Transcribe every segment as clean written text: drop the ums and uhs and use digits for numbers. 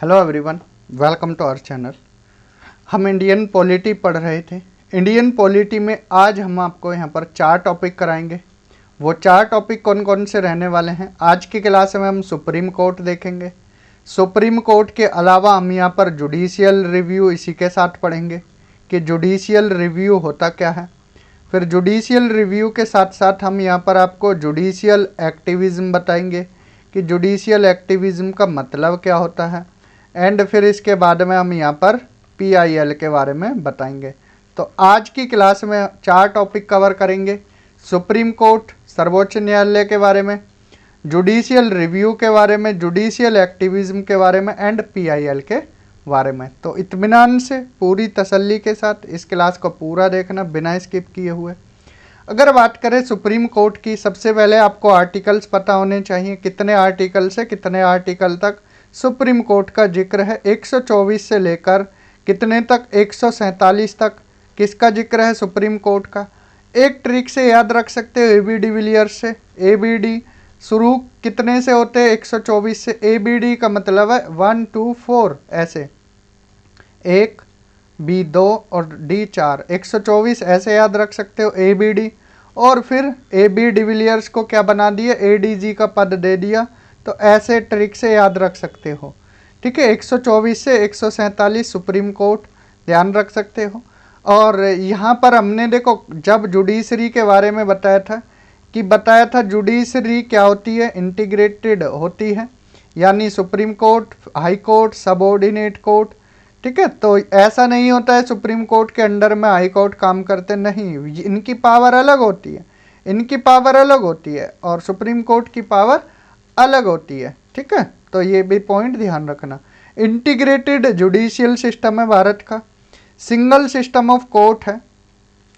Hello everyone, welcome to our channel. हम Indian polity पढ़ रहे थे। इंडियन पॉलिटी में आज हम आपको यहाँ पर 4 टॉपिक कराएंगे। वो 4 टॉपिक कौन कौन से रहने वाले हैं? आज की क्लास में हम सुप्रीम कोर्ट देखेंगे। सुप्रीम कोर्ट के अलावा हम यहाँ पर जुडिशियल रिव्यू इसी के साथ पढ़ेंगे कि जुडिशियल रिव्यू होता क्या है। फिर जुडिशियल रिव्यू के साथ साथ हम यहाँ पर आपको जुडिशियल एक्टिविज़्म बताएंगे कि जुडिशियल एक्टिविज़्म का मतलब क्या होता है। एंड फिर इसके बाद में हम यहाँ पर PIL के बारे में बताएंगे। तो आज की क्लास में 4 टॉपिक कवर करेंगे। सुप्रीम कोर्ट, सर्वोच्च न्यायालय के बारे में, जुडिशियल रिव्यू के बारे में, जुडिशियल एक्टिविज़्म के बारे में एंड PIL के बारे में। तो इत्मीनान से, पूरी तसल्ली के साथ इस क्लास को पूरा देखना बिना स्किप किए हुए। अगर बात करें सुप्रीम कोर्ट की, सबसे पहले आपको आर्टिकल्स पता होने चाहिए। कितने आर्टिकल से कितने आर्टिकल तक सुप्रीम कोर्ट का जिक्र है? 124 से लेकर कितने तक? 147 तक किसका जिक्र है? सुप्रीम कोर्ट का। एक ट्रिक से याद रख सकते हो, AB डिविलियर्स से। ABD शुरू कितने से होते हैं? 124 से। ABD का मतलब है 1 2 4 ऐसे, 1 B 2 और D 4, 124 ऐसे याद रख सकते हो ABD। और फिर AB डिविलियर्स को क्या बना दिया? ADG का पद दे दिया। तो ऐसे ट्रिक से याद रख सकते हो। ठीक है, 124 से 147 सुप्रीम कोर्ट ध्यान रख सकते हो। और यहाँ पर हमने देखो, जब जुडिशरी के बारे में बताया था जुडिशरी क्या होती है? इंटीग्रेटेड होती है, यानी supreme court, high court, subordinate court. ठीक है, तो ऐसा नहीं होता है सुप्रीम कोर्ट के अंडर में हाई कोर्ट काम करते, नहीं। इनकी पावर अलग होती है, इनकी पावर अलग होती है और सुप्रीम कोर्ट की पावर अलग होती है। ठीक है, तो ये भी पॉइंट ध्यान रखना। इंटीग्रेटेड जुडिशियल सिस्टम है भारत का, सिंगल सिस्टम ऑफ कोर्ट है।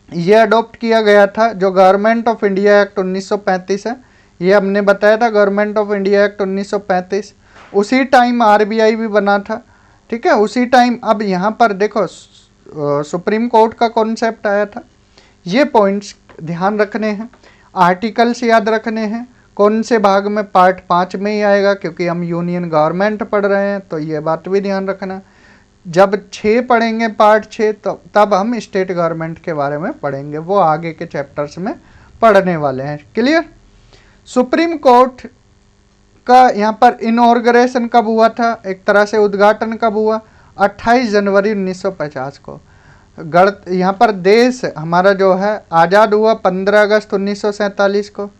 ये अडॉप्ट किया गया था, जो गवर्नमेंट ऑफ इंडिया एक्ट 1935 है। ये हमने बताया था, गवर्नमेंट ऑफ इंडिया एक्ट 1935। उसी टाइम RBI भी बना था। ठीक है, उसी टाइम। अब यहाँ पर देखो, सुप्रीम कोर्ट का कॉन्सेप्ट आया था। ये पॉइंट्स ध्यान रखने हैं, आर्टिकल्स याद रखने हैं। कौन से भाग में? पार्ट 5 में ही आएगा, क्योंकि हम यूनियन गवर्नमेंट पढ़ रहे हैं, तो ये बात भी ध्यान रखना। जब 6 पढ़ेंगे, पार्ट 6, तो तब हम स्टेट गवर्नमेंट के बारे में पढ़ेंगे, वो आगे के चैप्टर्स में पढ़ने वाले हैं। क्लियर? सुप्रीम कोर्ट का यहाँ पर इनॉर्गरेशन कब हुआ था? एक तरह से उद्घाटन कब हुआ? 28 जनवरी 1950 को। यहाँ पर देश हमारा जो है आज़ाद हुआ 15 अगस्त 1947 को।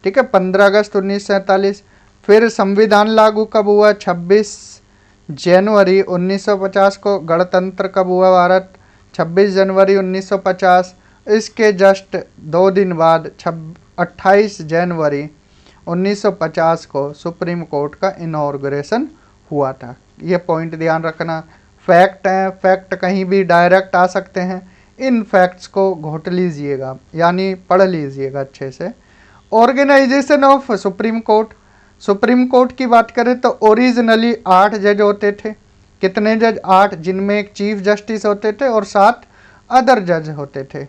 ठीक है, 15 अगस्त 1947। फिर संविधान लागू कब हुआ? 26 जनवरी 1950 को। गणतंत्र कब हुआ भारत? 26 जनवरी 1950। इसके जस्ट 2 दिन बाद 28 जनवरी 1950 को सुप्रीम कोर्ट का इनॉर्गरेशन हुआ था। ये पॉइंट ध्यान रखना। फैक्ट हैं, फैक्ट कहीं भी डायरेक्ट आ सकते हैं, इन फैक्ट्स को घोट लीजिएगा, यानी पढ़ लीजिएगा अच्छे से। Organisation of supreme court. Supreme court की बात करें तो ओरिजिनली 8 जज होते थे। कितने जज? 8, जिनमें एक चीफ जस्टिस होते थे और 7 अदर जज होते थे।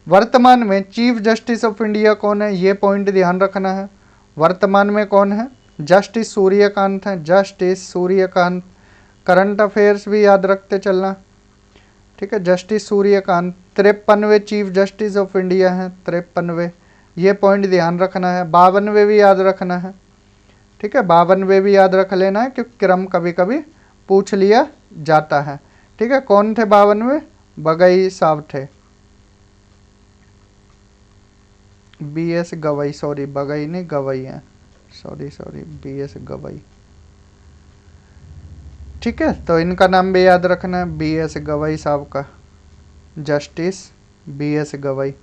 वर्तमान में चीफ जस्टिस ऑफ इंडिया कौन है? ये पॉइंट ध्यान रखना है। वर्तमान में कौन है? जस्टिस सूर्यकांत है, जस्टिस सूर्यकांत। करंट अफेयर्स भी याद रखते चलना। ठीक है, जस्टिस सूर्यकांत 53वें चीफ जस्टिस ऑफ इंडिया हैं, 53वें। ये पॉइंट ध्यान रखना है। 52वें भी याद रखना है। ठीक है, 52वें भी याद रख लेना है, क्योंकि क्रम कभी कभी पूछ लिया जाता है। ठीक है, कौन थे 52वें? बगई साहब थे, BS गवई। सॉरी, बगई नहीं, गवई है। Sorry, BS Gavai. ठीक है, तो इनका नाम भी याद रखना है, BS गवई साहब का, जस्टिस BS गवई।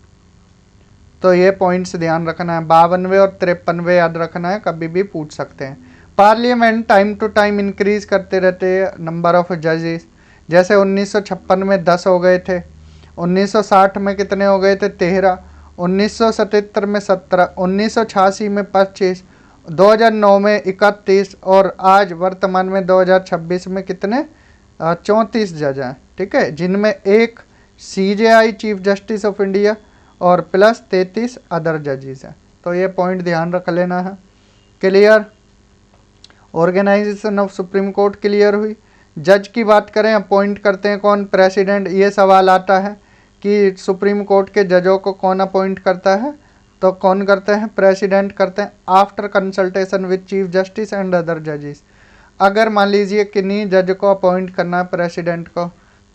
तो ये पॉइंट्स ध्यान रखना है। 52वें और 53वें याद रखना है, कभी भी पूछ सकते हैं। Parliament time to time increase करते रहते हैं नंबर ऑफ जजेस। जैसे 1956 में 10 हो गए थे, 1960 में कितने हो गए थे? 13, 1977 में 17, 1986 में 25, 2009 में 31 और आज वर्तमान में 2026 में कितने? 34 जज हैं। ठीक है, जिनमें एक CJI chief justice of India और प्लस 33 अदर जजेस हैं। तो ये पॉइंट ध्यान रख लेना है। Clear? Organisation of supreme court clear हुई। जज की बात करें, अपॉइंट करते हैं कौन? प्रेसिडेंट। ये सवाल आता है कि सुप्रीम कोर्ट के जजों को कौन अपॉइंट करता है, तो कौन करते हैं? प्रेसिडेंट करते हैं, after consultation with chief justice and other जजेस। अगर मान लीजिए किन्हीं जज को अपॉइंट करना है प्रेसिडेंट को,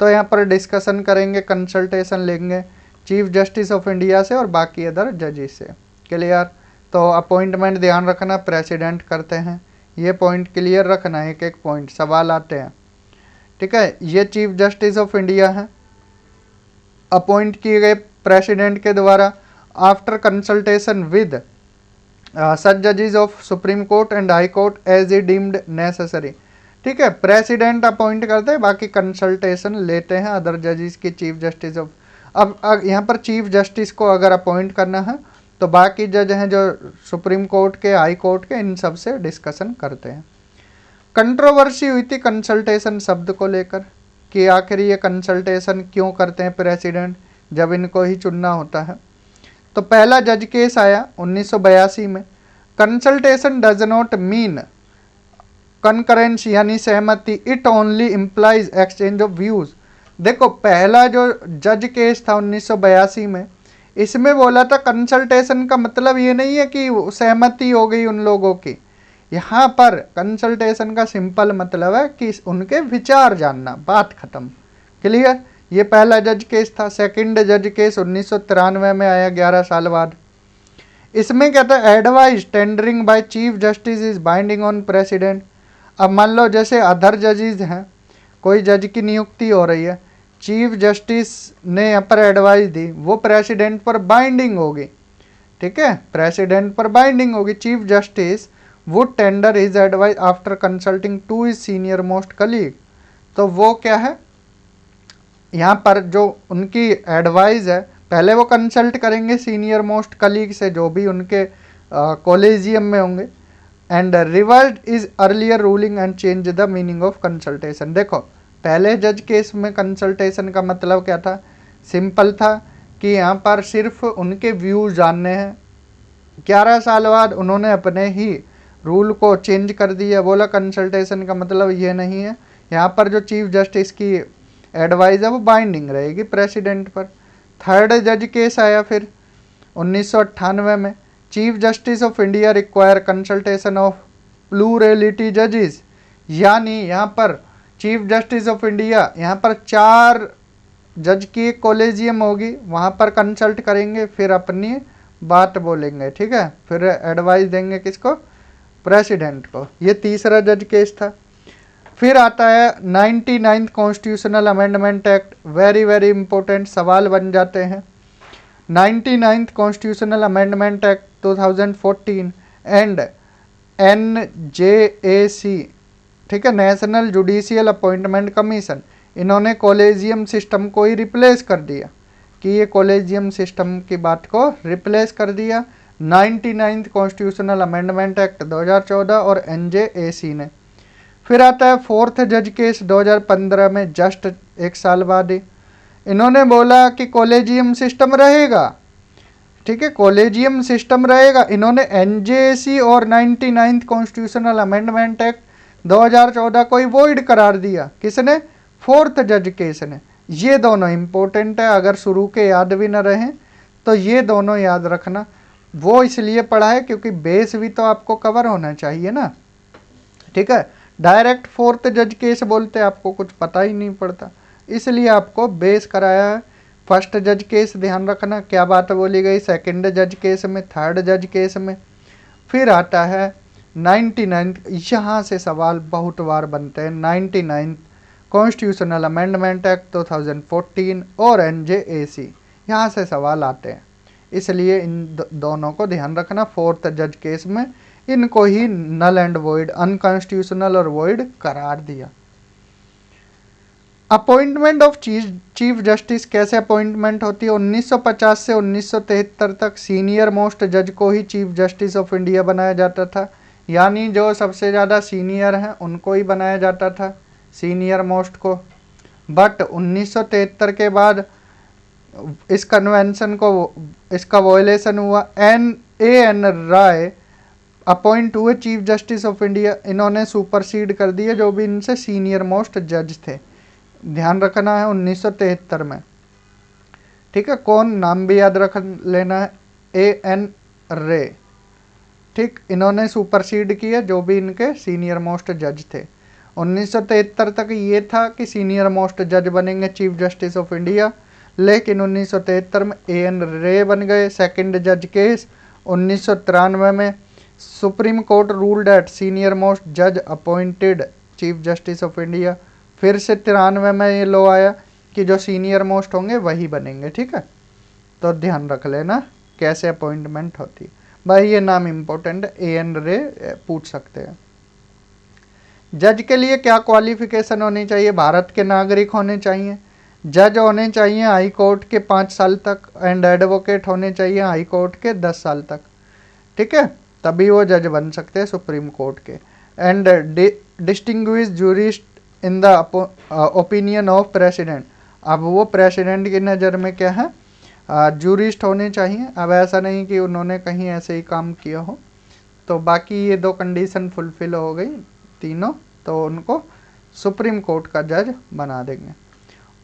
तो यहाँ पर डिस्कशन करेंगे, कंसल्टेशन लेंगे चीफ जस्टिस ऑफ इंडिया से और बाकी अदर जजेस से। क्लियर? तो अपॉइंटमेंट ध्यान रखना प्रेसिडेंट करते हैं, ये पॉइंट क्लियर रखना, एक एक पॉइंट सवाल आते हैं। ठीक है, ये चीफ जस्टिस ऑफ इंडिया है, अपॉइंट किए गए प्रेसिडेंट के द्वारा आफ्टर कंसल्टेशन विद सच जजेस of supreme court and high court as he deemed necessary. ठीक है, प्रेसिडेंट अपॉइंट करते हैं, बाकी कंसल्टेशन लेते हैं अदर जजेस की, चीफ जस्टिस ऑफ। अब यहाँ पर चीफ जस्टिस को अगर अपॉइंट करना है तो बाकी जज हैं जो सुप्रीम कोर्ट के, हाई कोर्ट के, इन सब से डिस्कशन करते हैं। कंट्रोवर्सी हुई थी कंसल्टेशन शब्द को लेकर कि आखिर ये कंसल्टेशन क्यों करते हैं प्रेसिडेंट जब इनको ही चुनना होता है। तो पहला जज केस आया 1982 में। Consultation does not mean concurrence यानी सहमति, it only implies exchange of views. देखो, पहला जो जज केस था 1982 में, इसमें बोला था कंसल्टेशन का मतलब ये नहीं है कि सहमति हो गई उन लोगों की। यहाँ पर कंसल्टेशन का सिंपल मतलब है कि उनके विचार जानना, बात खत्म। क्लियर? ये पहला जज केस था। सेकंड जज केस 1993 में आया, 11 साल बाद। इसमें क्या था? Advice tendering by chief justice is binding on president. अब मान लो जैसे अदर जजेस हैं, कोई जज की नियुक्ति हो रही है, चीफ जस्टिस ने यहाँ पर एडवाइस दी, वो प्रेसिडेंट पर बाइंडिंग होगी। ठीक है, प्रेसिडेंट पर बाइंडिंग होगी। Chief justice would tender his advice after consulting to his senior most colleague. तो वो क्या है, यहाँ पर जो उनकी एडवाइस है, पहले वो कंसल्ट करेंगे सीनियर मोस्ट कलीग से, जो भी उनके कॉलेजियम में होंगे, and revert is earlier ruling and change the meaning of consultation. देखो, पहले जज केस में कंसल्टेशन का मतलब क्या था? सिंपल था कि यहाँ पर सिर्फ उनके व्यूज जानने हैं। 11 साल बाद उन्होंने अपने ही रूल को चेंज कर दिया, बोला कंसल्टेशन का मतलब ये नहीं है, यहाँ पर जो चीफ जस्टिस की एडवाइस है वो बाइंडिंग रहेगी प्रेसिडेंट पर। थर्ड जज केस आया फिर 1998 में। Chief justice of India require consultation of plurality जजेस, यानी यहाँ पर चीफ जस्टिस ऑफ इंडिया, यहाँ पर 4 जज की एक कॉलेजियम होगी, वहाँ पर कंसल्ट करेंगे, फिर अपनी बात बोलेंगे। ठीक है, फिर एडवाइस देंगे किसको? प्रेसिडेंट को। ये तीसरा जज केस था। फिर आता है 99th constitutional amendment act. Very very important सवाल बन जाते हैं। 99th constitutional amendment act 2014 and NJAC, ठीक है, नेशनल जुडिशियल अपॉइंटमेंट कमीशन, इन्होंने कॉलेजियम सिस्टम को ही रिप्लेस कर दिया, कि ये कॉलेजियम सिस्टम की बात को रिप्लेस कर दिया 99th कॉन्स्टिट्यूशनल अमेंडमेंट एक्ट 2014 और NJAC ने। फिर आता है फोर्थ जज केस 2015 में, जस्ट 1 साल बाद ही। इन्होंने बोला कि कॉलेजियम सिस्टम रहेगा। ठीक है, कॉलेजियम सिस्टम रहेगा। इन्होंने NJAC और 99th कॉन्स्टिट्यूशनल अमेंडमेंट एक्ट 2014 को ही वॉइड करार दिया। किसने? फोर्थ जज केस ने। ये दोनों इंपॉर्टेंट है, अगर शुरू के याद भी न रहें तो ये दोनों याद रखना। वो इसलिए पढ़ा है क्योंकि बेस भी तो आपको कवर होना चाहिए ना। ठीक है, डायरेक्ट फोर्थ जज केस बोलते आपको कुछ पता ही नहीं पड़ता, इसलिए आपको बेस कराया है। फर्स्ट जज केस ध्यान रखना क्या बात बोली गई, सेकंड जज केस में, थर्ड जज केस में। फिर आता है 99th, यहाँ से सवाल बहुत बार बनते हैं। 99th कॉन्स्टिट्यूशनल अमेंडमेंट एक्ट 2014 और NJAC, यहाँ से सवाल आते हैं, इसलिए इन दोनों को ध्यान रखना। फोर्थ जज केस में इनको ही नल एंड वॉइड, अनकॉन्स्टिट्यूशनल और वॉइड करार दिया। अपॉइंटमेंट ऑफ चीफ जस्टिस कैसे अपॉइंटमेंट होती है? 1950 से 1973 तक सीनियर मोस्ट जज को ही चीफ जस्टिस ऑफ इंडिया बनाया जाता था, यानी जो सबसे ज़्यादा सीनियर हैं उनको ही बनाया जाता था, सीनियर मोस्ट को। बट 1973 के बाद इस कन्वेंशन को, इसका वॉयलेशन हुआ। AN राय अपॉइंट हुए चीफ जस्टिस ऑफ इंडिया, इन्होंने सुपरसीड कर दिए जो भी इनसे सीनियर मोस्ट जज थे। ध्यान रखना है 1973 में, ठीक है। कौन, नाम भी याद रख लेना है, A.N. रे, ठीक। इन्होंने सुपरसीड किया जो भी इनके सीनियर मोस्ट जज थे। 1973 तक ये था कि सीनियर मोस्ट जज बनेंगे चीफ जस्टिस ऑफ इंडिया, लेकिन 1973 में A.N. रे बन गए सेकंड जज केस। 1993 में supreme court ruled at senior most जज appointed chief justice of India. फिर से 93 में ये लॉ आया कि जो सीनियर मोस्ट होंगे वही बनेंगे, ठीक है। तो ध्यान रख लेना कैसे अपॉइंटमेंट होती है भाई, ये नाम इम्पोर्टेंट है, A.N. रे पूछ सकते हैं। जज के लिए क्या क्वालिफिकेशन होनी चाहिए? भारत के नागरिक होने चाहिए, जज होने चाहिए हाई कोर्ट के 5 साल तक, एंड एडवोकेट होने चाहिए हाई कोर्ट के 10 साल तक, ठीक है, तभी वो जज बन सकते हैं सुप्रीम कोर्ट के। And distinguish jurist in the opinion of president, अब वो प्रेसिडेंट की नज़र में क्या है, जूरिस्ट होने चाहिए। अब ऐसा नहीं कि उन्होंने कहीं ऐसे ही काम किया हो। तो बाकी ये 2 कंडीशन फुलफिल हो गई तीनों, तो उनको सुप्रीम कोर्ट का जज बना देंगे।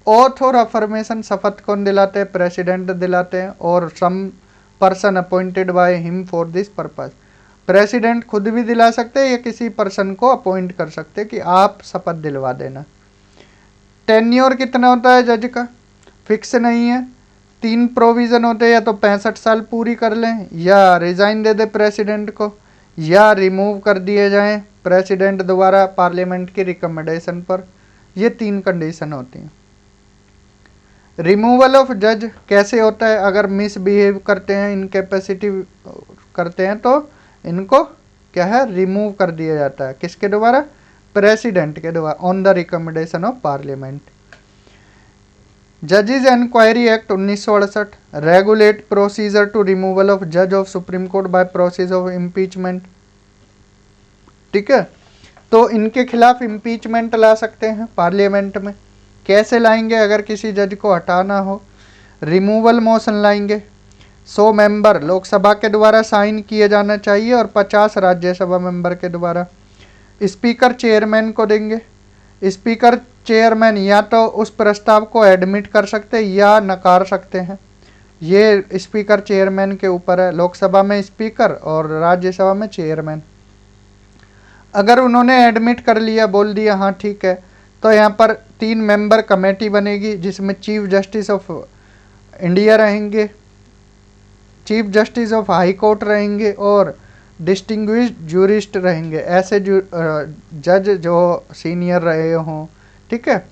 ओथ और अफर्मेशन, शपथ कौन दिलाते हैं? प्रेसिडेंट दिलाते हैं, और some person appointed by him for this purpose, president खुद भी दिला सकते हैं या किसी पर्सन को अपॉइंट कर सकते हैं कि आप शपथ दिलवा देना। टेन्योर कितना होता है जज का? फिक्स नहीं है, 3 प्रोविज़न होते हैं, या तो 65 साल पूरी कर लें, या रिज़ाइन दे दे प्रेसिडेंट को, या रिमूव कर दिए जाएं प्रेसिडेंट द्वारा पार्लियामेंट की रिकमेंडेशन पर। ये 3 कंडीशन होती हैं। रिमूवल ऑफ जज कैसे होता है? अगर मिसबिहेव करते हैं, इनकैपेसिटी करते हैं, तो इनको क्या है, रिमूव कर दिया जाता है। किसके द्वारा? प्रेसिडेंट के द्वारा, on the recommendation of parliament. जजेस inquiry act 1968 regulate procedure to removal of जज of supreme court by process of impeachment, ठीक है। तो इनके खिलाफ इम्पीचमेंट ला सकते हैं पार्लियामेंट में। कैसे लाएंगे? अगर किसी जज को हटाना हो, रिमूवल मोशन लाएंगे। 100 मेंबर लोकसभा के द्वारा साइन किए जाना चाहिए और 50 राज्यसभा मेंबर के द्वारा। स्पीकर चेयरमैन को देंगे। स्पीकर चेयरमैन या तो उस प्रस्ताव को एडमिट कर सकते हैं या नकार सकते हैं, ये स्पीकर चेयरमैन के ऊपर है। लोकसभा में स्पीकर और राज्यसभा में चेयरमैन। अगर उन्होंने एडमिट कर लिया, बोल दिया हाँ ठीक है, तो यहाँ पर 3 मेंबर कमेटी बनेगी जिसमें चीफ जस्टिस ऑफ इंडिया रहेंगे, chief justice of high court रहेंगे और डिस्टिंग्विश्ड जूरिस्ट रहेंगे। ऐसे जज जो सीनियर रहे हों, ठीक है।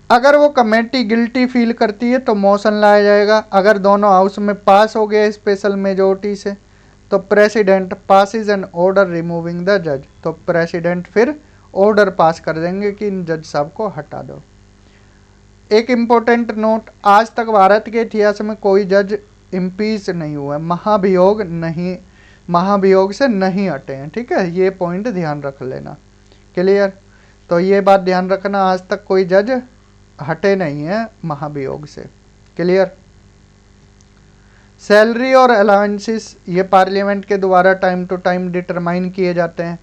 अगर वो कमेटी गिल्टी फील करती है तो मोशन लाया जाएगा। अगर दोनों हाउस में पास हो गया स्पेशल मेजोरिटी से, तो president passes an order removing the जज, तो प्रेसिडेंट फिर ऑर्डर पास कर देंगे कि इन जज साहब को हटा दो। एक इम्पोर्टेंट नोट, आज तक भारत के इतिहास में कोई जज इम्पीच नहीं हुआ है, महाभियोग से नहीं हटे हैं, ठीक है। ये पॉइंट ध्यान रख लेना, क्लियर। तो ये बात ध्यान रखना, आज तक कोई जज हटे नहीं है महाभियोग से, क्लियर। सैलरी और अलाउंसेस ये पार्लियामेंट के द्वारा टाइम टू टाइम डिटरमाइन किए जाते हैं।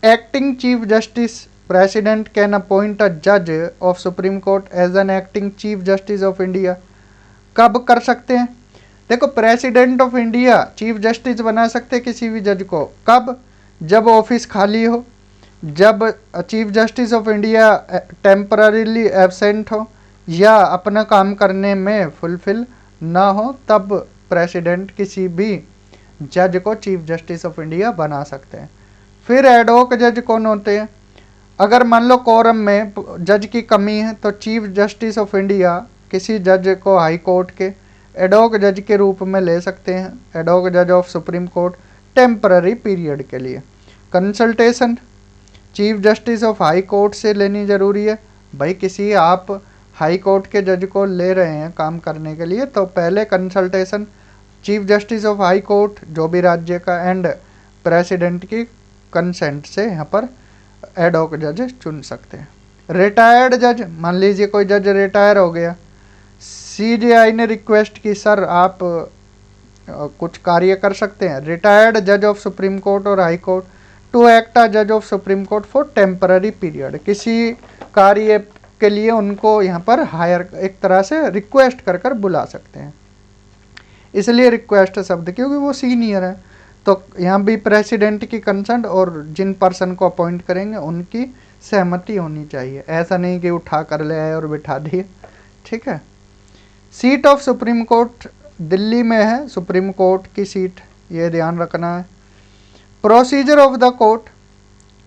Acting chief justice president can appoint a जज of supreme court as an acting chief justice of India. कब कर सकते हैं? देखो, president of India chief justice बना सकते किसी भी जज को, कब? जब ऑफिस खाली हो, जब chief justice of India temporarily absent हो या अपना काम करने में फुलफिल ना हो, तब प्रेसिडेंट किसी भी जज को चीफ जस्टिस ऑफ इंडिया बना सकते हैं। फिर एडहॉक जज कौन होते हैं? अगर मान लो कोरम में जज की कमी है तो चीफ जस्टिस ऑफ इंडिया किसी जज को हाई कोर्ट के एडहॉक जज के रूप में ले सकते हैं, एडहॉक जज of supreme court, temporary period के लिए। Consultation chief justice of high court से लेनी ज़रूरी है। भाई किसी आप हाई कोर्ट के जज को ले रहे हैं काम करने के लिए, तो पहले consultation chief justice of high court जो भी राज्य का एंड प्रेसिडेंट की कंसेंट से यहाँ पर एडहॉक जज चुन सकते हैं। रिटायर्ड जज, मान लीजिए कोई जज रिटायर हो गया, सीजीआई ने रिक्वेस्ट की सर आप कुछ कार्य कर सकते हैं। रिटायर्ड जज ऑफ सुप्रीम कोर्ट और हाई कोर्ट टू एक्ट अ जज of supreme court for temporary period, किसी कार्य के लिए उनको यहाँ पर हायर एक तरह से रिक्वेस्ट कर कर बुला सकते हैं, इसलिए रिक्वेस्ट शब्द क्योंकि वो सीनियर है। तो यहाँ भी प्रेसिडेंट की कंसर्ट और जिन पर्सन को अपॉइंट करेंगे उनकी सहमति होनी चाहिए, ऐसा नहीं कि उठा कर ले आए और बिठा दिए। ठीक है। Seat of supreme court Delhi में है, सुप्रीम कोर्ट की सीट, ये ध्यान रखना है। प्रोसीजर ऑफ द कोर्ट,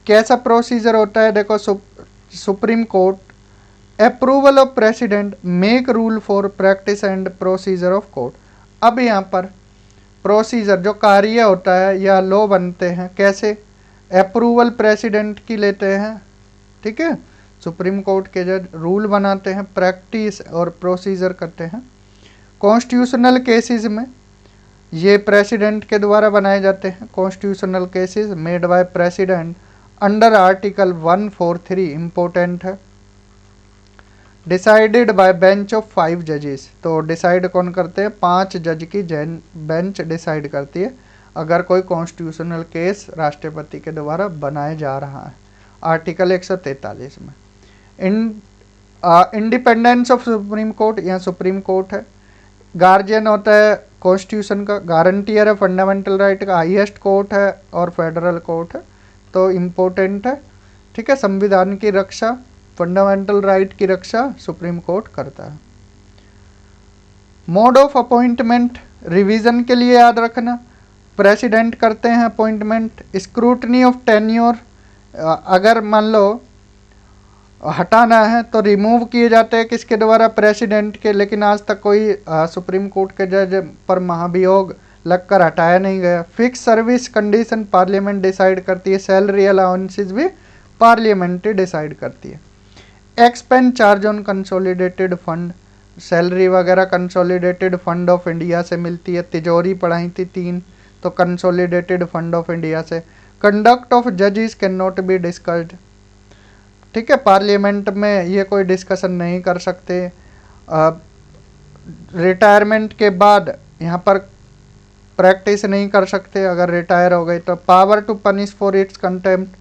कैसा प्रोसीजर होता है देखो, supreme court approval of president make rule for practice and procedure of court. अब यहाँ पर प्रोसीजर जो कार्य होता है या लॉ बनते हैं कैसे, अप्रूवल प्रेसिडेंट की लेते हैं, ठीक है, सुप्रीम कोर्ट के जज रूल बनाते हैं, प्रैक्टिस और प्रोसीजर करते हैं। कॉन्स्टिट्यूशनल केसेस में ये प्रेसिडेंट के द्वारा बनाए जाते हैं। Constitutional cases made by president under article 143 important है। डिसाइडेड बाय बेंच ऑफ 5 जजेस, तो डिसाइड कौन करते हैं, 5 जज की बेंच डिसाइड करती है अगर कोई कॉन्स्टिट्यूशनल केस राष्ट्रपति के द्वारा बनाया जा रहा है, आर्टिकल 143 में। इंडिपेंडेंस ऑफ सुप्रीम कोर्ट, यहाँ सुप्रीम कोर्ट है, गार्जियन होता है कॉन्स्टिट्यूशन का, गारंटियर है फंडामेंटल राइट का, हाईएस्ट कोर्ट है और फेडरल कोर्ट है, तो इम्पोर्टेंट है। ठीक है, संविधान की रक्षा, फंडामेंटल राइट की रक्षा सुप्रीम कोर्ट करता है। मोड ऑफ अपॉइंटमेंट रिवीजन के लिए याद रखना, प्रेसिडेंट करते हैं अपॉइंटमेंट। स्क्रूटनी ऑफ टेन्योर, अगर मान लो हटाना है तो रिमूव किए जाते हैं किसके द्वारा, प्रेसिडेंट के, लेकिन आज तक कोई सुप्रीम कोर्ट के जज पर महाभियोग लगकर हटाया नहीं गया। Fix service condition parliament decide करती है, सैलरी अलाउंसेस भी पार्लियामेंट डिसाइड करती है। Expense charge on consolidated fund, salary वगैरह कंसोलिडेटेड फंड ऑफ इंडिया से मिलती है, तिजोरी पढ़ाई थी 3, तो कंसोलिडेटेड फंड ऑफ इंडिया से। कंडक्ट ऑफ जजेस कैन नॉट बी डिस्कस्ड, ठीक है, पार्लियामेंट में ये कोई डिस्कशन नहीं कर सकते। रिटायरमेंट के बाद यहाँ पर प्रैक्टिस नहीं कर सकते अगर रिटायर हो गए तो। Power to punish for its contempt,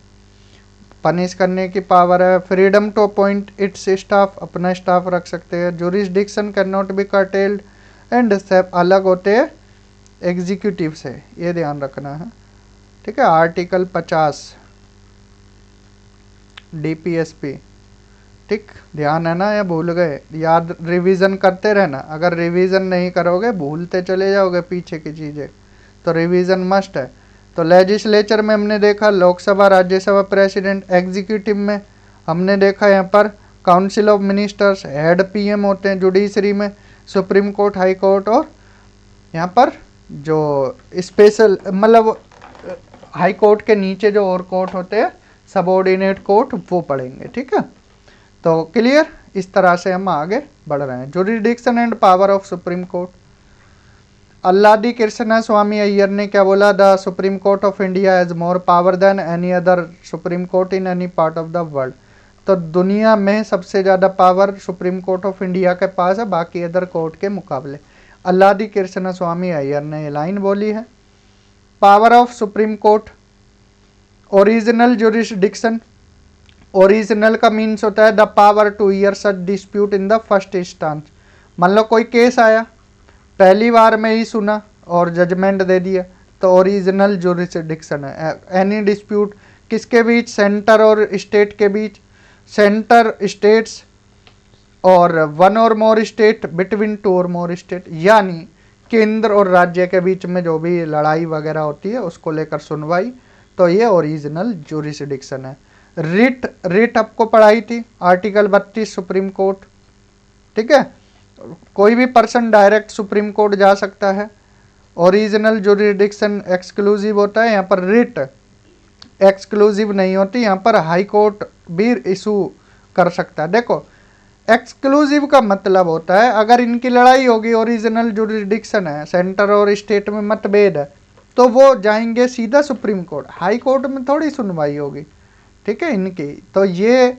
punish करने की पावर है। Freedom to appoint its staff, अपना स्टाफ रख सकते हैं। Jurisdiction can not be curtailed and सब अलग होते हैं एग्जीक्यूटिव से, ये ध्यान रखना है। ठीक है, आर्टिकल 50 डीपीएसपी, ठीक, ध्यान है ना, या भूल गए, याद रिवीजन करते रहना, अगर रिवीजन नहीं करोगे भूलते चले जाओगे पीछे की चीज़ें, तो रिवीजन मस्ट है। तो लेजिस्लेचर में हमने देखा लोकसभा, राज्यसभा, प्रेसिडेंट। एग्जीक्यूटिव में हमने देखा यहाँ पर council of ministers, head PM होते हैं। जुडिशरी में सुप्रीम कोर्ट, हाई कोर्ट, और यहाँ पर जो स्पेशल मतलब हाई कोर्ट के नीचे जो और कोर्ट होते हैं सबऑर्डिनेट कोर्ट, वो पढ़ेंगे। ठीक है, तो क्लियर, इस तरह से हम आगे बढ़ रहे हैं। Jurisdiction and power of supreme court, Alladi Krishnaswami Iyer ने क्या बोला, the supreme court of India has more power than any other supreme court in any part of the world. तो दुनिया में सबसे ज़्यादा power supreme court of India के पास है बाकी अदर कोर्ट के मुकाबले। अल्लादी कृष्णा स्वामी अय्यर ने ये लाइन बोली है। Power of supreme court, original jurisdiction, original का मीन्स होता है the power to hear such dispute in the first instance. मान लो कोई केस आया, पहली बार में ही सुना और जजमेंट दे दिया, तो ओरिजिनल जुरिस्डिक्शन है। एनी डिस्प्यूट किसके बीच, सेंटर और स्टेट के बीच, सेंटर स्टेट्स और वन और मोर स्टेट, बिटवीन 2 और मोर स्टेट, यानी केंद्र और राज्य के बीच में जो भी लड़ाई वगैरह होती है उसको लेकर सुनवाई, तो ये ओरिजिनल जुरिस्डिक्शन है। रिट आपको पढ़ाई थी, आर्टिकल 32 सुप्रीम कोर्ट। ठीक है, कोई भी पर्सन डायरेक्ट सुप्रीम कोर्ट जा सकता है। ओरिजिनल जुरिस्डिक्शन एक्सक्लूसिव होता है, यहाँ पर रिट एक्सक्लूसिव नहीं होती, यहाँ पर हाई कोर्ट भी इशू कर सकता है। देखो, एक्सक्लूसिव का मतलब होता है अगर इनकी लड़ाई होगी, ओरिजिनल जुरिस्डिक्शन है, सेंटर और स्टेट में मतभेद है, तो वो जाएंगे सीधा सुप्रीम कोर्ट, हाई कोर्ट में थोड़ी सुनवाई होगी। ठीक है, इनकी तो ये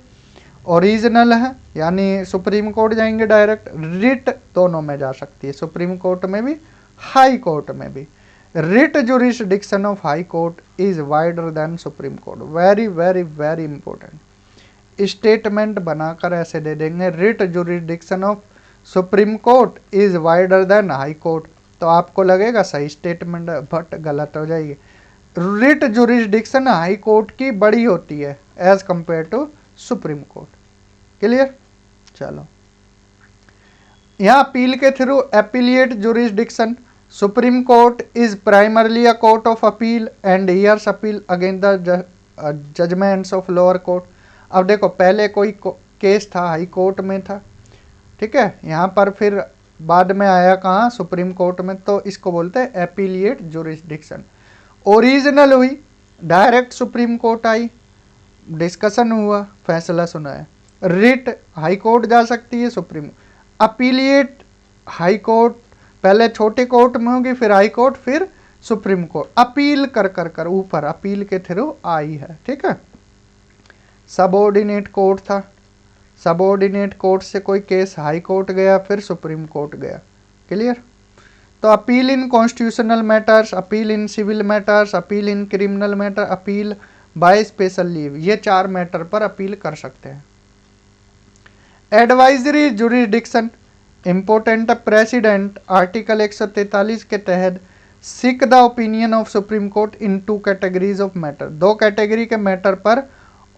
ओरिजिनल है, यानी सुप्रीम कोर्ट जाएंगे डायरेक्ट। रिट दोनों में जा सकती है, सुप्रीम कोर्ट में भी हाई कोर्ट में भी writ jurisdiction of high court is wider than supreme court. Very very very important statement बनाकर ऐसे दे देंगे, writ jurisdiction of supreme court is wider than high court, तो आपको लगेगा सही स्टेटमेंट, बट गलत हो जाएगी। रिट जुरिस्डिक्शन हाई कोर्ट की बड़ी होती है as compare to supreme court. Clear? चलो, यहाँ अपील के through appellate jurisdiction, supreme court is primarily a court of appeal and hears appeal against the judgments of lower court. अब देखो, पहले कोई केस था हाई कोर्ट में था, ठीक है, यहाँ पर फिर बाद में आया कहाँ, सुप्रीम कोर्ट में, तो इसको बोलते हैं एपिलिएट जुरिस्डिक्शन। ओरिजिनल हुई डायरेक्ट सुप्रीम कोर्ट आई, डिस्कशन हुआ, फैसला सुनाया। रिट हाई कोर्ट जा सकती है, सुप्रीम। अपीलिएट हाई कोर्ट पहले छोटे कोर्ट में होगी, फिर हाई कोर्ट, फिर सुप्रीम कोर्ट। अपील कर कर कर ऊपर अपील के थ्रू आई है, ठीक है। सबऑर्डिनेट कोर्ट था, सबऑर्डिनेट कोर्ट से कोई केस हाई कोर्ट गया, फिर सुप्रीम कोर्ट गया। क्लियर? तो appeal in constitutional matters, appeal in civil matters, appeal in criminal matter, appeal by special leave, ये 4 मैटर पर अपील कर सकते हैं। Advisory jurisdiction, important president article 143 के तहत seek the opinion of supreme court in 2 categories of matter, 2 category के matter पर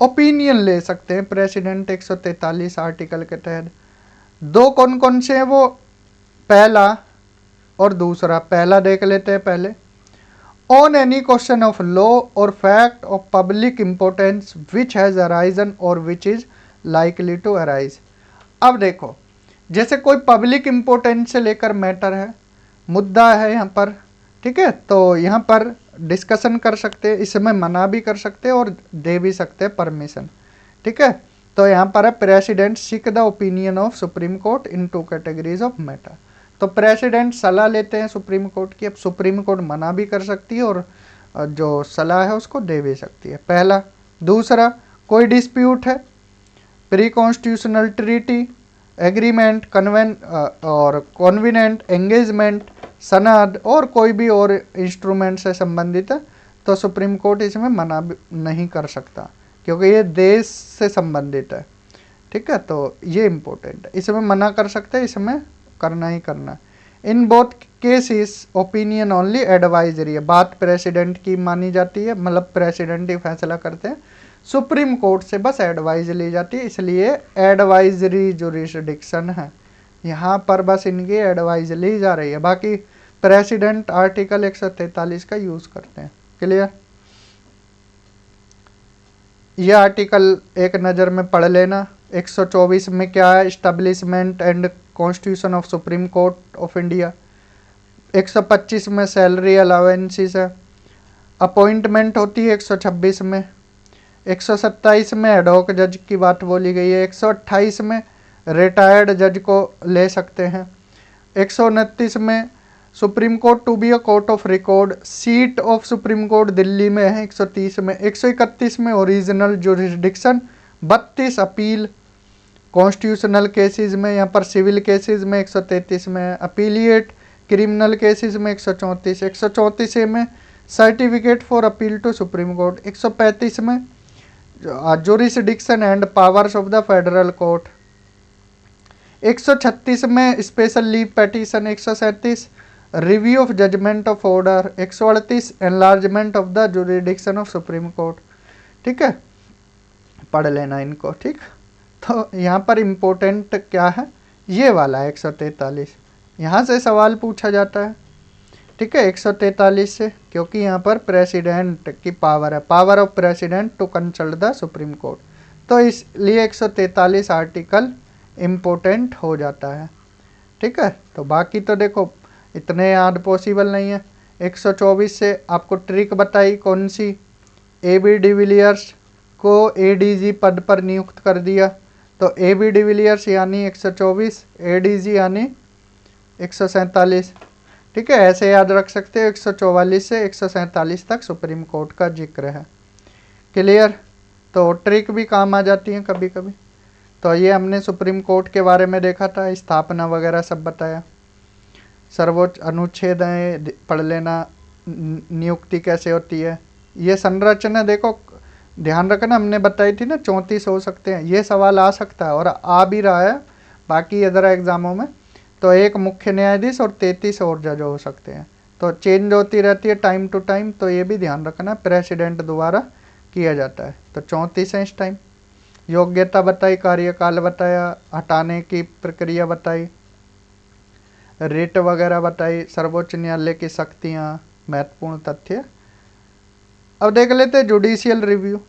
opinion ले सकते हैं प्रेसिडेंट 143 आर्टिकल के तहत। 2 कौन कौन से हैं वो, पहला और दूसरा। पहला देख लेते हैं पहले। On any question of law और fact of public importance which has arisen और which is likely to arise. अब देखो, जैसे कोई पब्लिक इंपॉर्टेंस से लेकर मैटर है, मुद्दा है यहाँ पर, ठीक है, तो यहाँ पर डिस्कशन कर सकते हैं, इसमें मना भी कर सकते हैं और दे भी सकते हैं परमिशन, ठीक है। तो यहाँ पर है president seek the opinion of supreme court in 2 categories of matter. तो प्रेसिडेंट सलाह लेते हैं सुप्रीम कोर्ट की, अब सुप्रीम कोर्ट मना भी कर सकती है और जो सलाह है उसको दे भी सकती है, पहला। दूसरा, कोई डिस्प्यूट है, प्री कॉन्स्टिट्यूशनल ट्रीटी, एग्रीमेंट, और कॉन्विनेंट, एंगेजमेंट, सनद और कोई भी और इंस्ट्रूमेंट से संबंधित है, तो सुप्रीम कोर्ट इसमें मना नहीं कर सकता क्योंकि ये देश से संबंधित है, ठीक है। तो ये इम्पोर्टेंट है, इसमें मना कर सकते हैं, इसमें करना ही करना। In both cases opinion only advisory है, बात प्रेसिडेंट की मानी जाती है, मतलब प्रेसिडेंट ही फैसला करते हैं, सुप्रीम कोर्ट से बस एडवाइज ली जाती है, इसलिए एडवाइजरी जुरिस्डिक्शन है, यहाँ पर बस इनकी एडवाइज ली जा रही है, बाकी प्रेसिडेंट आर्टिकल 143 का यूज़ करते हैं। क्लियर? यह आर्टिकल एक नज़र में पढ़ लेना। 124 में क्या है, establishment and constitution of supreme court of India. 125 में सैलरी अलाउंसेस है, अपॉइंटमेंट होती है 126 में। 127 में एडहॉक जज की बात बोली गई है। 128 में रिटायर्ड जज को ले सकते हैं। 129 में supreme court to be a court of record, seat of supreme court Delhi में है 130 में। 131 में original jurisdiction, 32 appeal constitutional cases में, यहाँ पर सिविल केसेस में 133 में, अपीलिएट क्रिमिनल केसेस में 134। 134 में certificate for appeal to supreme court. 135 में jurisdiction and powers of the federal court. 136 में special leave petition. 137 review of judgment of order. 138 enlargement of the jurisdiction of supreme court. ठीक है, पढ़ लेना इनको। ठीक, तो यहाँ पर इम्पोर्टेंट क्या है, ये वाला है 143, यहाँ से सवाल पूछा जाता है। ठीक है, 143 से, क्योंकि यहाँ पर प्रेसिडेंट की पावर है, power of president to consult the supreme court, तो इसलिए 143 आर्टिकल इम्पोर्टेंट हो जाता है। ठीक है, तो बाकी तो देखो इतने याद पॉसिबल नहीं है। 124 से आपको ट्रिक बताई कौन सी, AB डिविलियर्स को ADG पद पर नियुक्त कर दिया, तो AB डिविलियर्स यानी 124, ADG यानी 147। ठीक है, ऐसे याद रख सकते हो। 144 से 147 तक सुप्रीम कोर्ट का जिक्र है। क्लियर? तो ट्रिक भी काम आ जाती है कभी कभी। तो ये हमने सुप्रीम कोर्ट के बारे में देखा था, स्थापना वगैरह सब बताया। सर्वोच्च अनुच्छेद है, पढ़ लेना। नियुक्ति कैसे होती है, ये संरचना देखो, ध्यान रखना, हमने बताई थी ना 34 हो सकते हैं, ये सवाल आ सकता है और आ भी रहा है बाकी अदर एग्जामों में। तो एक मुख्य न्यायाधीश और 33 और जज हो सकते हैं, तो चेंज होती रहती है टाइम टू टाइम, तो ये भी ध्यान रखना प्रेसिडेंट द्वारा किया जाता है। तो 34 है इस टाइम। योग्यता बताई, कार्यकाल बताया, हटाने की प्रक्रिया बताई, रिट वगैरह बताई, सर्वोच्च न्यायालय की शक्तियाँ, महत्वपूर्ण तथ्य। अब देख लेते हैं जुडिशियल रिव्यू।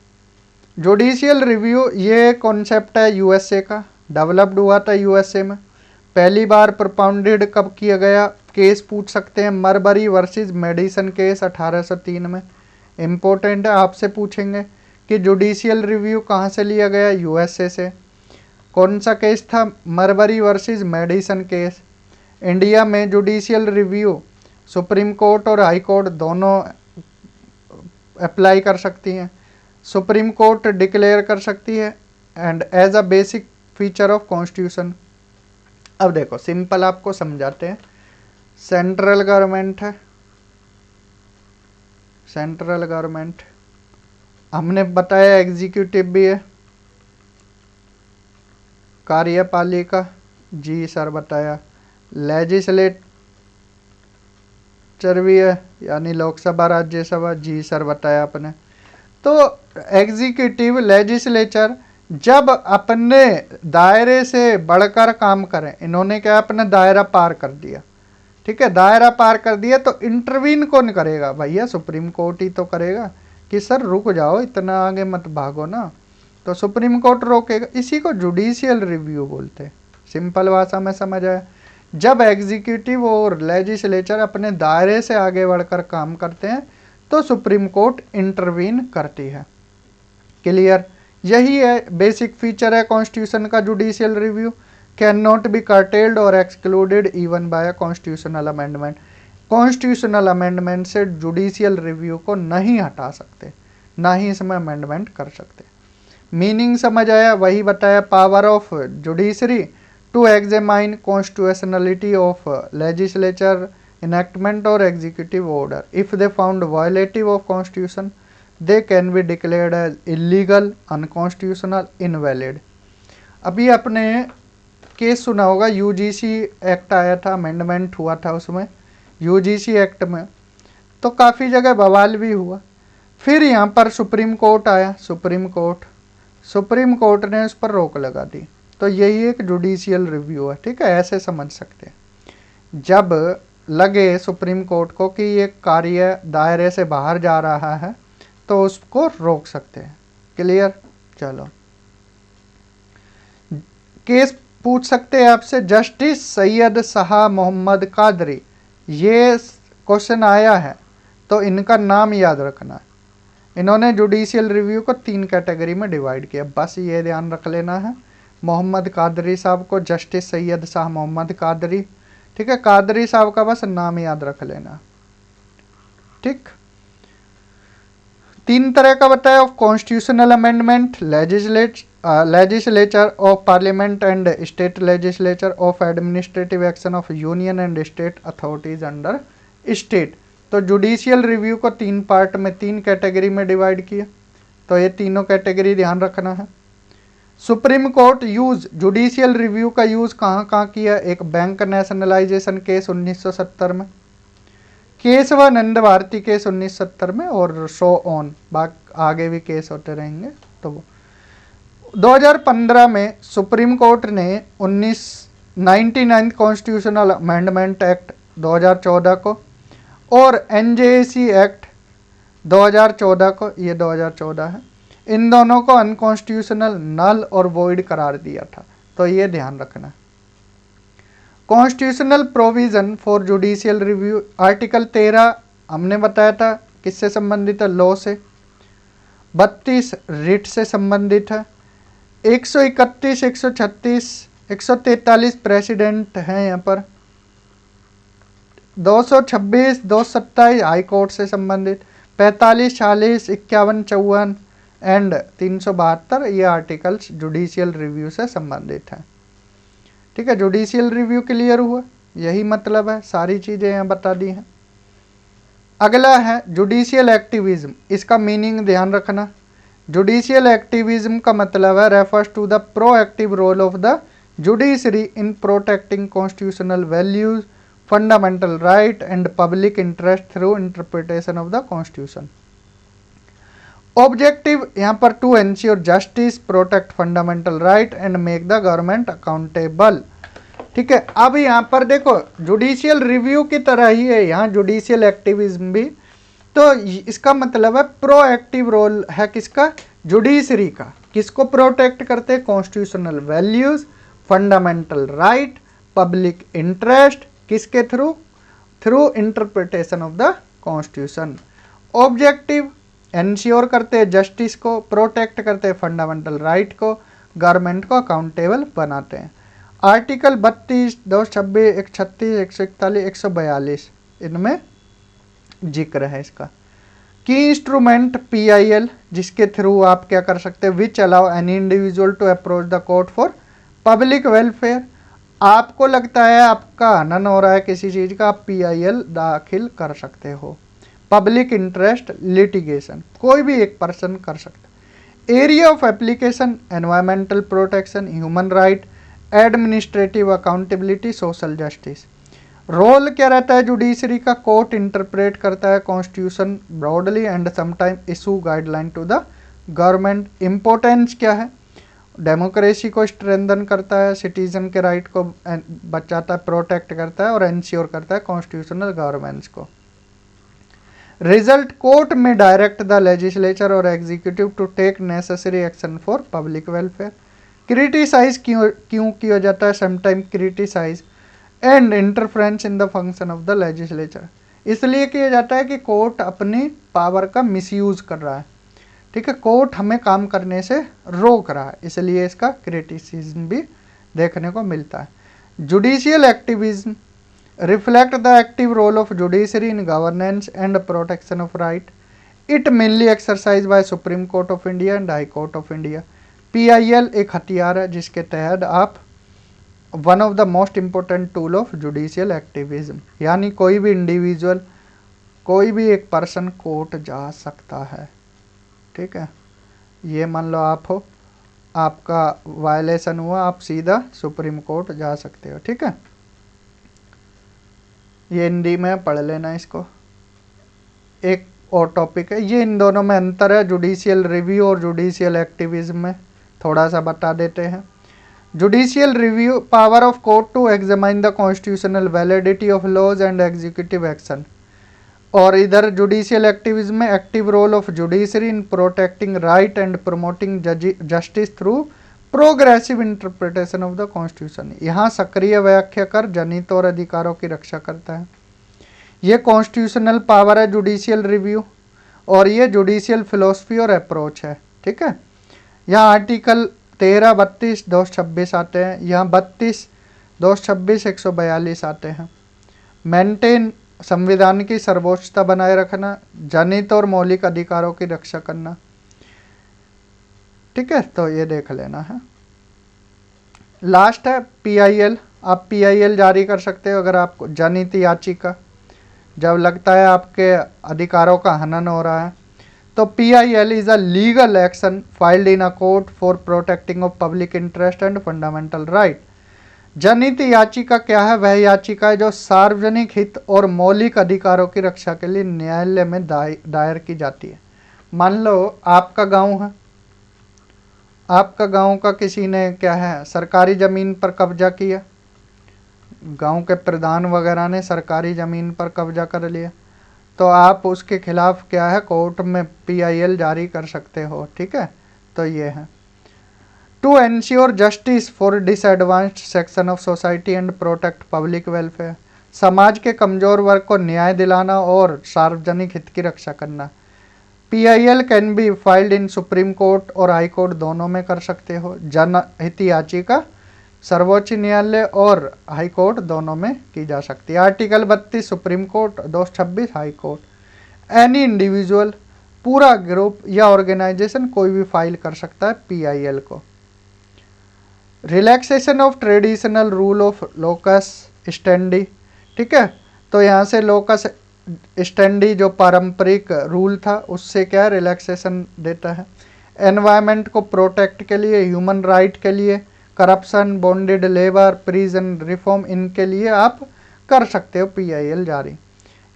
जुडिशियल रिव्यू ये कॉन्सेप्ट है यूएसए का, डेवलप्ड हुआ था यूएसए में। पहली बार प्रोपाउंडेड कब किया गया, केस पूछ सकते हैं, मरबरी वर्सेस मेडिसन केस 1803 में। इम्पोर्टेंट है, आपसे पूछेंगे कि जुडिशियल रिव्यू कहाँ से लिया गया, यूएसए से। कौन सा केस था, Marbury versus Madison case. India में जुडिशियल रिव्यू सुप्रीम कोर्ट और हाई कोर्ट दोनों अप्लाई कर सकती हैं। सुप्रीम कोर्ट डिक्लेयर कर सकती है and as a basic feature of constitution. अब देखो सिंपल आपको समझाते हैं। सेंट्रल गवर्नमेंट है, सेंट्रल गवर्नमेंट, हमने बताया एग्जीक्यूटिव भी है, कार्यपालिका, जी सर बताया, लेजिस्लेचर भी है यानी लोकसभा राज्यसभा, जी सर बताया आपने। तो एग्जीक्यूटिव लेजिस्लेचर जब अपने दायरे से बढ़कर काम करें, इन्होंने क्या अपना दायरा पार कर दिया, ठीक है, दायरा पार कर दिया, तो इंटरवीन कौन करेगा, भैया सुप्रीम कोर्ट ही तो करेगा कि सर रुक जाओ, इतना आगे मत भागो ना, तो सुप्रीम कोर्ट रोकेगा। इसी को जुडिशियल रिव्यू बोलते हैं, सिंपल भाषा में समझ आया। जब एग्जीक्यूटिव और लेजिस्लेचर अपने दायरे से आगे बढ़कर काम करते हैं तो सुप्रीम कोर्ट इंटरवीन करती है। क्लियर, यही है बेसिक फीचर है कॉन्स्टिट्यूशन का judicial review. Can not be curtailed और excluded even by constitutional amendment. Constitutional amendment से जुडिशियल रिव्यू को नहीं हटा सकते, ना ही इसमें अमेंडमेंट कर सकते। मीनिंग समझ आया, वही बताया, power of judiciary to examine constitutionality of legislature enactment or executive order. If they found violative of constitution, they can be declared as illegal, unconstitutional, invalid. अभी आपने केस सुना होगा, यूजीसी एक्ट आया था, अमेंडमेंट हुआ था उसमें, यूजीसी एक्ट में, तो काफ़ी जगह बवाल भी हुआ। फिर यहाँ पर सुप्रीम कोर्ट आया, सुप्रीम कोर्ट ने उस पर रोक लगा दी। तो यही एक जुडिशियल रिव्यू है, ठीक है, ऐसे समझ सकते हैं। जब लगे सुप्रीम कोर्ट को कि ये कार्य दायरे से बाहर जा रहा है तो उसको रोक सकते हैं। क्लियर, चलो केस पूछ सकते हैं आपसे। जस्टिस सैयद शाह मोहम्मद कादरी, ये क्वेश्चन आया है तो इनका नाम याद रखना है। इन्होंने जुडिशियल रिव्यू को 3 कैटेगरी में डिवाइड किया, बस ये ध्यान रख लेना है। मोहम्मद कादरी साहब को जस्टिस सैयद शाह मोहम्मद कादरी, ठीक है, कादरी साहब का बस नाम याद रख लेना, ठीक। 3 तरह का बताया, of constitutional amendment, legislature of parliament and state legislature of administrative action of union and state authorities under state. तो जुडिशियल रिव्यू को 3 पार्ट में 3 कैटेगरी में डिवाइड किया, तो ये तीनों कैटेगरी ध्यान रखना है। Supreme court use judicial review का यूज कहाँ कहाँ किया, एक बैंक नेशनलाइजेशन केस 1970 में, केशवानंद भारती केस 1970 में, और सो ऑन, आगे भी केस होते रहेंगे। तो 2015 में सुप्रीम कोर्ट ने 99 कॉन्स्टिट्यूशनल अमेंडमेंट एक्ट 2014 को और एनजेसी एक्ट 2014 को, ये 2014 है, इन दोनों को अनकॉन्स्टिट्यूशनल, नल और वॉइड करार दिया था। तो ये ध्यान रखना। Constitutional provision for judicial review, article 13 हमने बताया था किससे संबंधित है, लॉ से। 32 रिट से संबंधित है। 131, 136, 143 प्रेसिडेंट हैं यहाँ पर। 226, 227 हाई कोर्ट से संबंधित। 45, 46, 51, 54 एंड 372 ये आर्टिकल्स जुडिशियल रिव्यू से संबंधित हैं। ठीक है, जुडिशियल रिव्यू क्लियर हुआ। यही मतलब है, सारी चीज़ें यहाँ बता दी हैं। अगला है जुडिशियल एक्टिविज्म, इसका मीनिंग ध्यान रखना। जुडिशियल एक्टिविज्म का मतलब है refers to the proactive role of the judiciary in protecting constitutional values, fundamental right and public interest through interpretation of the constitution. Objective यहाँ पर to ensure justice, protect fundamental right and make the government accountable. ठीक है, अब यहाँ पर देखो judicial review की तरह ही है यहाँ जुडिशियल एक्टिविज्म भी। तो इसका मतलब है प्रोएक्टिव रोल है किसका, जुडिशरी का। किसको प्रोटेक्ट करते हैं, constitutional values, fundamental right, public interest, किसके through, through interpretation of the constitution. Objective ensure करते हैं जस्टिस को, प्रोटेक्ट करते हैं फंडामेंटल राइट को, गवर्नमेंट को अकाउंटेबल बनाते हैं। आर्टिकल 32, 226, 136, 141, 142 इनमें जिक्र है इसका। की इंस्ट्रूमेंट PIL, जिसके थ्रू आप क्या कर सकते हैं, which allow any individual to approach the court for public welfare. आपको लगता है आपका हनन हो रहा है किसी चीज़ का, आप PIL दाखिल कर सकते हो। पब्लिक इंटरेस्ट लिटिगेशन कोई भी एक पर्सन कर सकता है। Area of application environmental protection, human right, administrative accountability, social justice. Role क्या रहता है जुडिशरी का, कोर्ट इंटरप्रेट करता है constitution broadly and sometime issue guideline to the government. Importance क्या है, डेमोक्रेसी को स्ट्रेंथन करता है, सिटीजन के राइट को बचाता है, प्रोटेक्ट करता है और एंश्योर करता है कॉन्स्टिट्यूशनल गवर्नेंस को। रिजल्ट, कोर्ट में डायरेक्ट द लेजिस्लेचर और executive to take necessary action for public welfare. Criticise क्यों किया जाता है, sometime criticise and interference in the function of the legislature, इसलिए किया जाता है कि कोर्ट अपनी पावर का मिसयूज कर रहा है। ठीक है, कोर्ट हमें काम करने से रोक रहा है, इसलिए इसका क्रिटिसिज्म भी देखने को मिलता है। Judicial activism reflect the active role of judiciary in governance and protection of right. It mainly exercise by supreme court of India and high court of India. PIL एक हथियार है जिसके तहत आप one of the most important tool of judicial activism, यानी कोई भी individual, कोई भी एक पर्सन कोर्ट जा सकता है। ठीक है, ये मान लो आप हो, आपका वायलेशन हुआ, आप सीधा सुप्रीम कोर्ट जा सकते हो। ठीक है, ये हिंदी में पढ़ लेना इसको। एक और टॉपिक है, ये इन दोनों में अंतर है, जुडिशियल रिव्यू और जुडिशियल एक्टिविज्म में थोड़ा सा बता देते हैं। Judicial review, power of court to examine the constitutional validity of laws and executive action. और इधर जुडिशियल एक्टिविज्म में active role of judiciary in protecting right and promoting justice through progressive interpretation of the constitution. यहाँ सक्रिय व्याख्या कर जनित और अधिकारों की रक्षा करता है। ये कॉन्स्टिट्यूशनल पावर है जुडिशियल रिव्यू, और ये जुडिशियल फिलोसफी और अप्रोच है। ठीक है, यहाँ आर्टिकल 13, 32, 226 आते हैं, यहाँ 32, 226, 142 आते हैं। मेंटेन, संविधान की सर्वोच्चता बनाए रखना, जनित और मौलिक अधिकारों की रक्षा करना। ठीक है, तो ये देख लेना है। लास्ट है PIL, आप PIL जारी कर सकते हो अगर आपको जनित याचिका, जब लगता है आपके अधिकारों का हनन हो रहा है। तो PIL is a legal action filed in a court for protecting of public interest and fundamental right. जनहित याचिका क्या है, वह याचिका है जो सार्वजनिक हित और मौलिक अधिकारों की रक्षा के लिए न्यायालय में दायर की जाती है। मान लो आपका गांव है, आपका गांव का किसी ने क्या है सरकारी ज़मीन पर कब्जा किया, गांव के प्रधान वगैरह ने सरकारी ज़मीन पर कब्जा कर लिया, तो आप उसके खिलाफ क्या है कोर्ट में PIL जारी कर सकते हो। ठीक है, तो ये है to ensure justice for disadvantaged section of society and protect public welfare. समाज के कमज़ोर वर्ग को न्याय दिलाना और सार्वजनिक हित की रक्षा करना। PIL can be filed in supreme court और हाई कोर्ट, दोनों में कर सकते हो। जनहित याचिका सर्वोच्च न्यायालय और हाई कोर्ट दोनों में की जा सकती है। Article 32 supreme court, 226 high court. Any individual, पूरा ग्रुप या ऑर्गेनाइजेशन कोई भी फाइल कर सकता है PIL को। Relaxation of traditional rule of locus standi, ठीक है। तो यहाँ से लोकस स्टैंडी जो पारंपरिक रूल था उससे क्या रिलैक्सेशन देता है। एनवायरनमेंट को प्रोटेक्ट के लिए, ह्यूमन राइट के लिए, corruption, bonded labour, prison reform, इनके लिए आप कर सकते हो PIL जारी।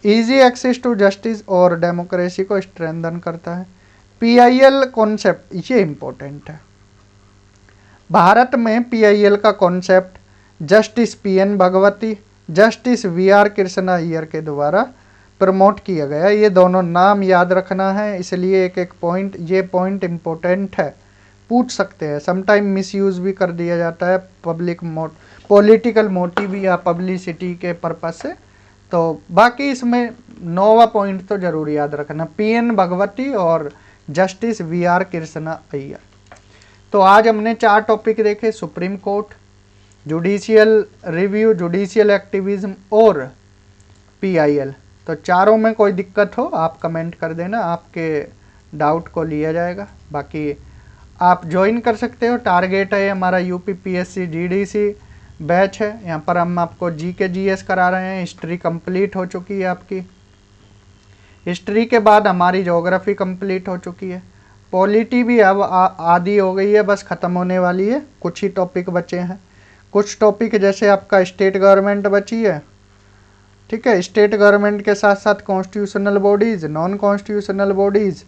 इजी एक्सेस टू जस्टिस और डेमोक्रेसी को स्ट्रेंथन करता है। PIL कॉन्सेप्ट ये इम्पोर्टेंट है। भारत में PIL का concept justice PN Bhagwati, justice VR Krishna Iyer के द्वारा प्रमोट किया गया। ये दोनों नाम याद रखना है, इसलिए एक एक पॉइंट, ये पॉइंट इम्पोर्टेंट है, पूछ सकते हैं। समटाइम मिसयूज़ भी कर दिया जाता है पॉलिटिकल मोटिव या पब्लिसिटी के पर्पज से। तो बाकी इसमें 9वां पॉइंट तो जरूर याद रखना, PN भगवती और जस्टिस VR कृष्णा अय्यर। तो आज हमने 4 टॉपिक देखे, supreme court, judicial review, judicial activism और PIL। तो चारों में कोई दिक्कत हो आप कमेंट कर देना, आपके डाउट को लिया जाएगा। बाकी आप ज्वाइन कर सकते हो। टारगेट है हमारा UPPSC GDC बैच है। यहाँ पर हम आपको GK GS करा रहे हैं। हिस्ट्री कंप्लीट हो चुकी है आपकी, हिस्ट्री के बाद हमारी ज्योग्राफी कंप्लीट हो चुकी है। पॉलिटी भी अब आधी हो गई है, बस ख़त्म होने वाली है, कुछ ही टॉपिक बचे हैं। कुछ टॉपिक जैसे आपका स्टेट गवर्नमेंट बची है, ठीक है। स्टेट गवर्नमेंट के साथ साथ constitutional bodies, non constitutional bodies,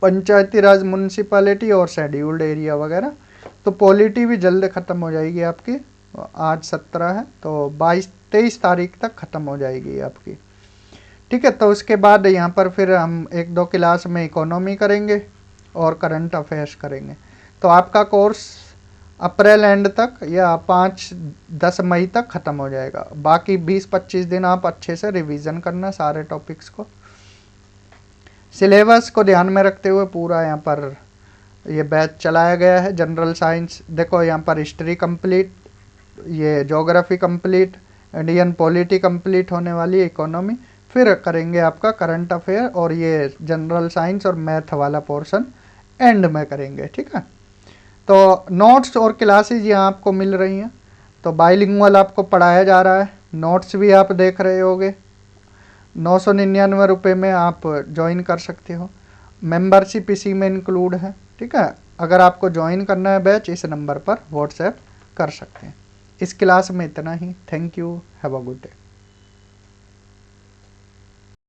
Panchayati Raj, municipality और शेड्यूल्ड एरिया वगैरह। तो पॉलिटी भी जल्द ख़त्म हो जाएगी आपकी। आज 17 है तो 22-23 तारीख तक ख़त्म हो जाएगी आपकी, ठीक है। तो उसके बाद यहाँ पर फिर हम 1-2 क्लास में इकोनॉमी करेंगे और करंट अफेयर्स करेंगे। तो आपका कोर्स अप्रैल एंड तक या 5-10 मई तक ख़त्म हो जाएगा। बाकी 20-25 दिन आप अच्छे से रिवीजन करना सारे टॉपिक्स को। सिलेबस को ध्यान में रखते हुए पूरा यहाँ पर ये बैच चलाया गया है। जनरल साइंस देखो यहाँ पर हिस्ट्री कंप्लीट, ये geography complete, Indian polity complete होने वाली, इकोनॉमी, फिर करेंगे आपका करंट अफेयर और ये जनरल साइंस और मैथ वाला पोर्शन एंड में करेंगे, ठीक है। तो नोट्स और क्लासेज यहाँ आपको मिल रही हैं। तो बाइलिंगुअल आपको पढ़ाया जा रहा है, नोट्स भी आप देख रहे होगे। 999 रुपये में आप ज्वाइन कर सकते हो। मेंबरशिप इसी में इंक्लूड है, ठीक है। अगर आपको ज्वाइन करना है बैच, इस नंबर पर व्हाट्सएप कर सकते हैं। इस क्लास में इतना ही। Thank you, have a good day.